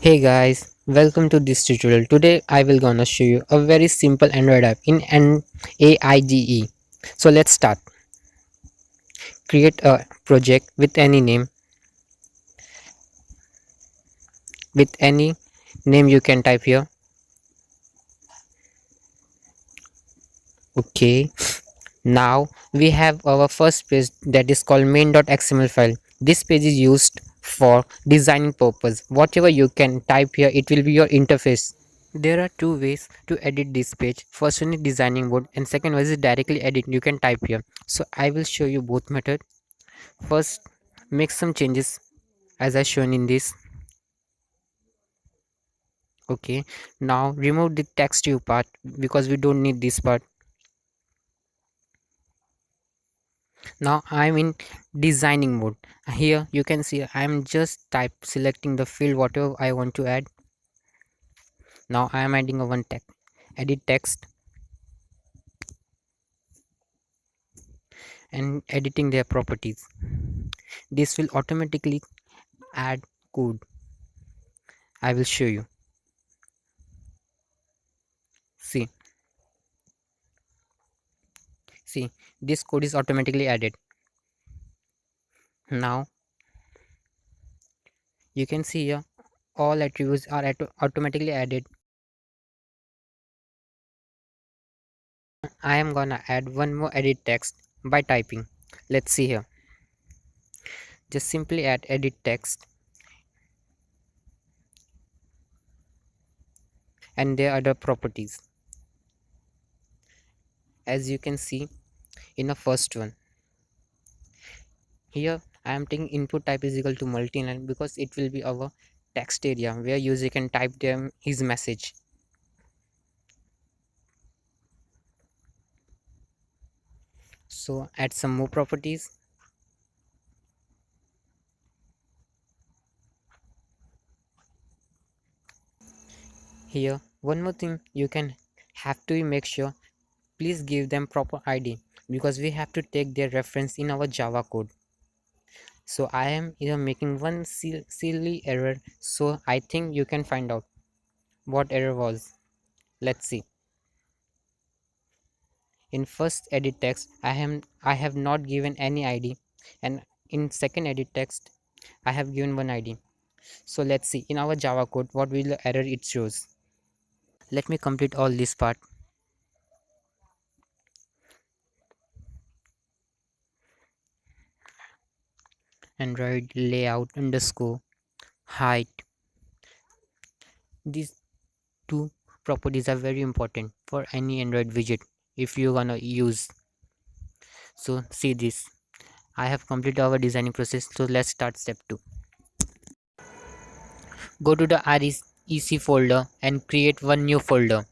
Hey guys, welcome to this tutorial. Today I will gonna show you a very simple Android app in an AIDE. So let's start. Create a project with any name you can type here. Okay. Now we have our first page that is called main.xml file. This page is used for designing purpose. Whatever you can type here, it will be your interface. There are two ways to edit this page. First one is designing mode and second one is directly edit. You can type here. So I will show you both method. First, make some changes as I shown in this. Okay. Now remove the text view part because we don't need this part. Now I'm in designing mode. Here you can see I'm just selecting the field whatever I want to add. Now I am adding a one text. Edit text and editing their properties. This will automatically add code. I will show you. See, see, this code is automatically added. Now you can see here all attributes are automatically added. I am gonna add one more edit text by typing. Let's see here. Just simply add edit text and their other properties. As you can see in the first one. Here I am taking input type is equal to multiline because it will be our text area where user can type them his message. So add some more properties. Here one more thing you can have to make sure, please give them proper ID because we have to take their reference in our Java code. So I am here making one silly error, so I think you can find out what error was. Let's see. In first edit text I have not given any ID, and in second edit text I have given one ID. So let's see in our Java code what will the error it shows. Let me complete all this part. Android layout underscore height. These two properties are very important for any Android widget if you're gonna use. So see this, I have completed our designing process. So let's start step 2. Go to the REC folder and create one new folder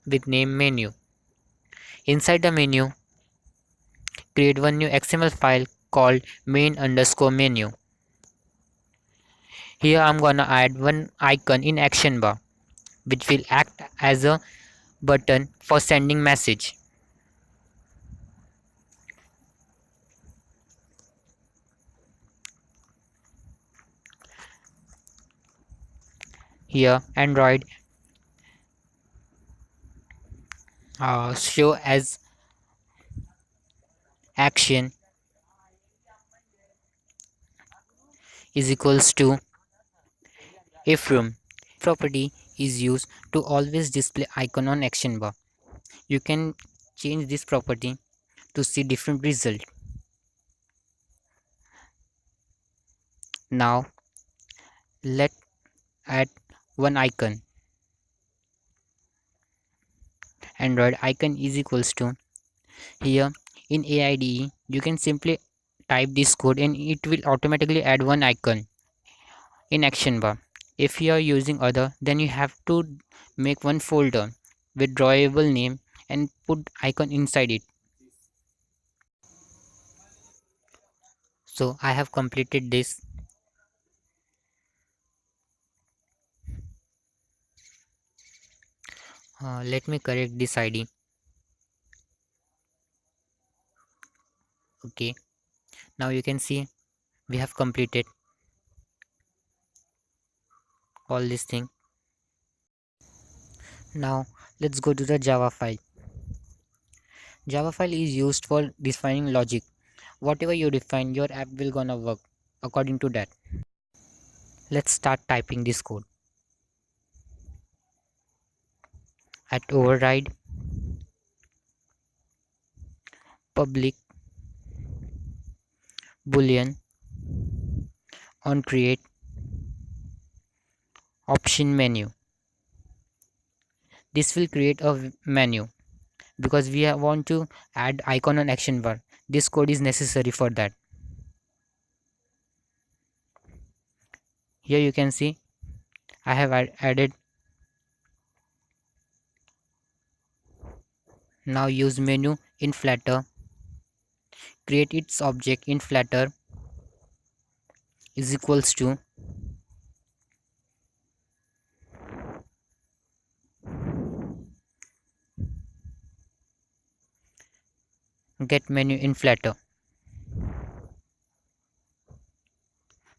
with name menu. Inside the menu, create one new XML file called main_menu. Here I'm gonna add one icon in action bar which will act as a button for sending message. Here Android show as action is equals to if room. Property is used to always display icon on action bar. You can change this property to see different result. Now let add one icon. Android icon is equals to, here in AIDE you can simply type this code and it will automatically add one icon in action bar. If you are using other, then you have to make one folder with drawable name and put icon inside it. So I have completed this. Let me correct this ID. Okay, now you can see we have completed. all this thing. Now let's go to the Java file. Java file is used for defining logic. Whatever you define, your app will gonna work according to that. Let's start typing this code. At override public boolean on create option menu. This will create a menu because we want to add icon on action bar. This code is necessary for that. Here you can see I have added. Now use menu in Flutter. Create its object in Flutter is equals to get menu in Flutter.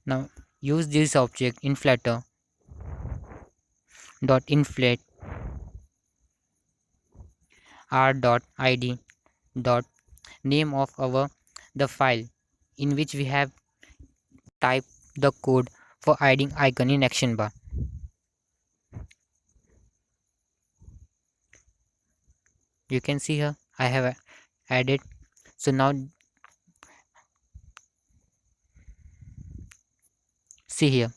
Now use this object in Flutter dot inflate r dot id dot name of our the file in which we have typed the code for adding icon in action bar. You can see here I have added. So now see here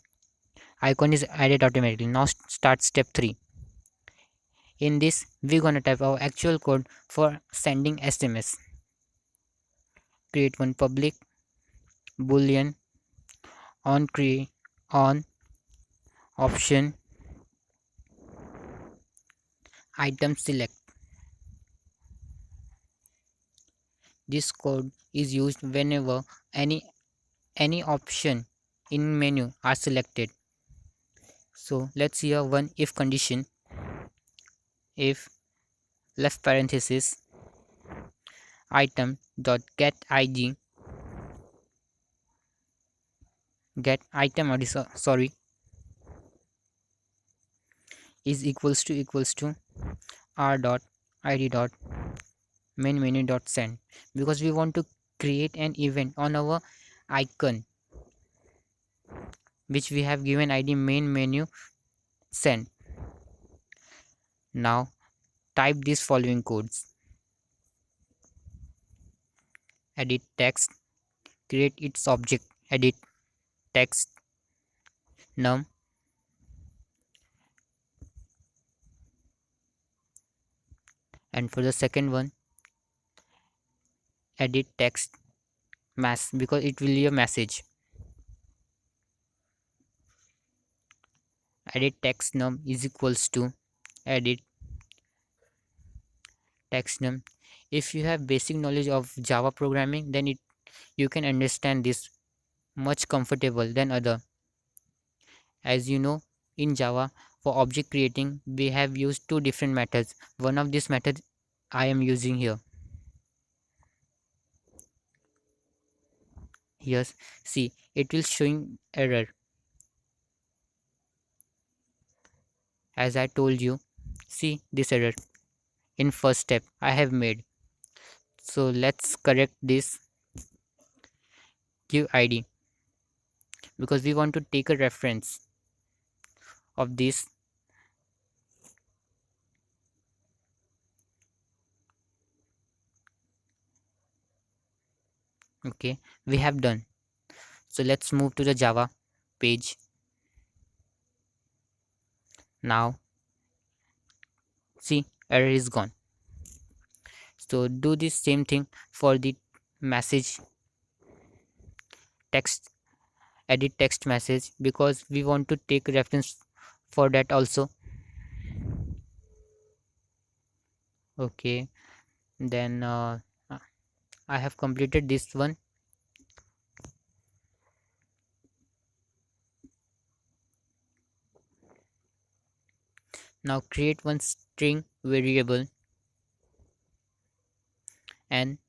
icon is added automatically. Now start step 3. In this we're gonna type our actual code for sending SMS. Create one public boolean on create on option item select. This code is used whenever any option in menu are selected. So let's see a one if condition. If left parenthesis item dot get id get item id sorry is equals to r dot id dot main menu dot send, because we want to create an event on our icon which we have given id main menu send. Now type these following codes. Edit text, create its object edit text num, and for the second one edit text mass because it will be a message. Edit text num is equals to edit text num. If you have basic knowledge of Java programming, then you can understand this much comfortable than other. As you know, in Java for object creating we have used two different methods. One of these methods I am using here. Yes, see it will showing error. As I told you, see this error in first step I have made. So let's correct this. Give id because we want to take a reference of this. Okay, we have done. So let's move to the Java page. Now see error is gone. So do this same thing for the message text, edit text message, because we want to take reference for that also. Okay, then I have completed this one. Now create one string variable n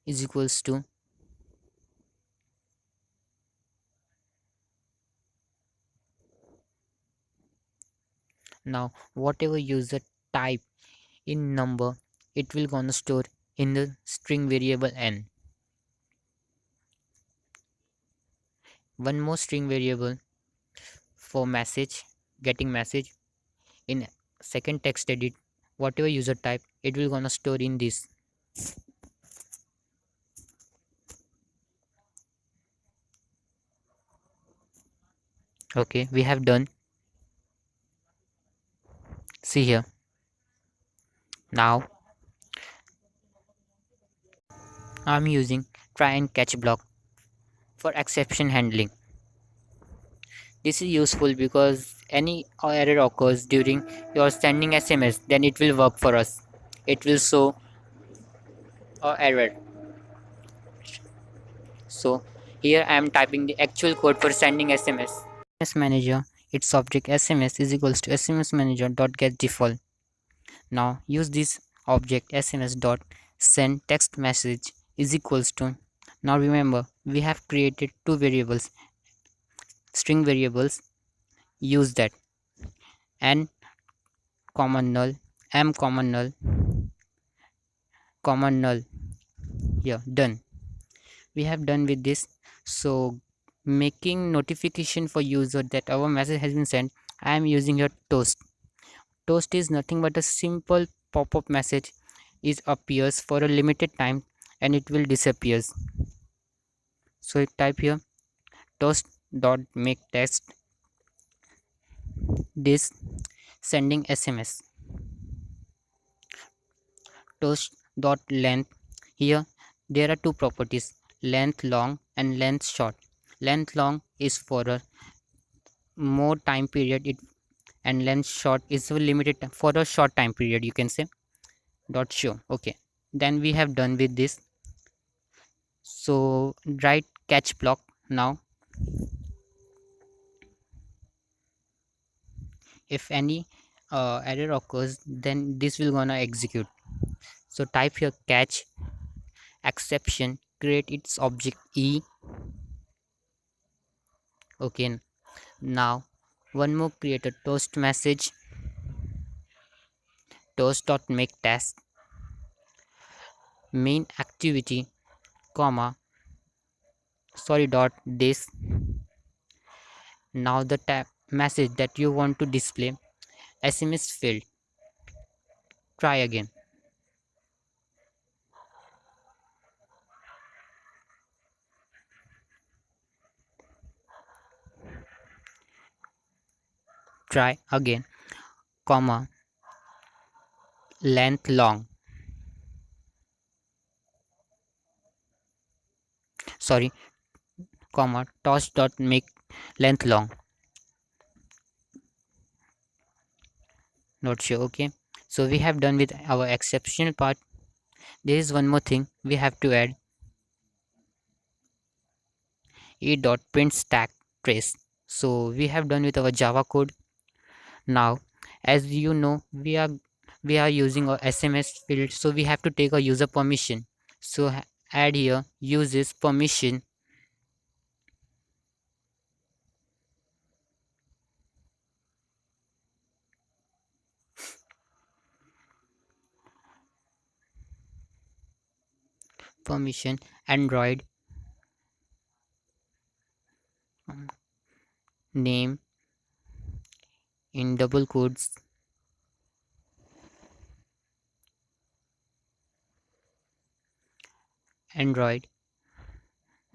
is equals to Now whatever user type in number, it will gonna store in the string variable n. One more string variable for message, getting message in second text edit, whatever user type, it will gonna store in this. Okay, we have done. See here. Now I'm using try and catch block for exception handling. This is useful because any error occurs during your sending SMS, then it will work for us. It will show a error. So here I am typing the actual code for sending SMS. SMS manager, its object SMS is equals to SMS manager dot get default. Now use this object SMS dot send text message is equals to. Now remember, we have created two variables, string variables. Use that, n common null, m common null. Here, done. We have done with this. So making notification for user that our message has been sent, I am using here toast. Toast is nothing but a simple pop-up message. It appears for a limited time and it will disappear. So type here toast dot make text this sending SMS. Toast dot length. Here there are two properties, length long and length short. Length long is for a more time period, and length short is a limited time, for a short time period, you can say. Dot show. Okay, then we have done with this. So write catch block. Now if any error occurs, then this will gonna execute. So type here catch exception, create its object e. Okay, now one more, create a toast message, toast dot make task main activity, comma sorry dot this. Now the tab message that you want to display, SMS field. Try again. Try again, comma length long. Sorry, comma toast dot make length long. Not sure. Okay, so we have done with our exceptional part. There is one more thing we have to add, e dot print stack trace. So we have done with our Java code. Now as you know, we are using our SMS field, so we have to take a user permission. So add here uses permission, Android name in double quotes, Android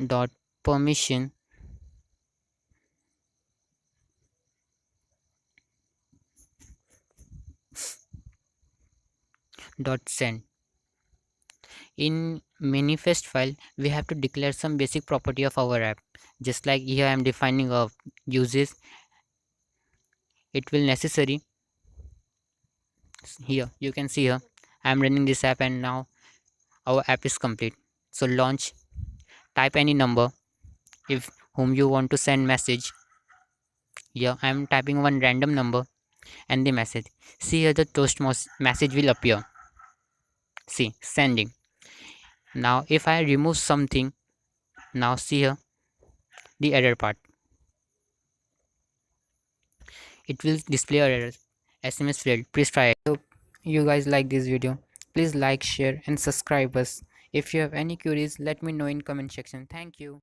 dot permission dot send. In manifest file, we have to declare some basic property of our app. Just like here I am defining a uses, it will necessary. Here you can see here I am running this app and now our app is complete. So launch, type any number if whom you want to send message. Here I am typing one random number and the message. See here the toast message will appear. See, sending. Now if I remove something, now see here the error part, it will display errors. SMS field. Please try it. Hope you guys like this video. Please like, share and subscribe us. If you have any queries, let me know in comment section. Thank you.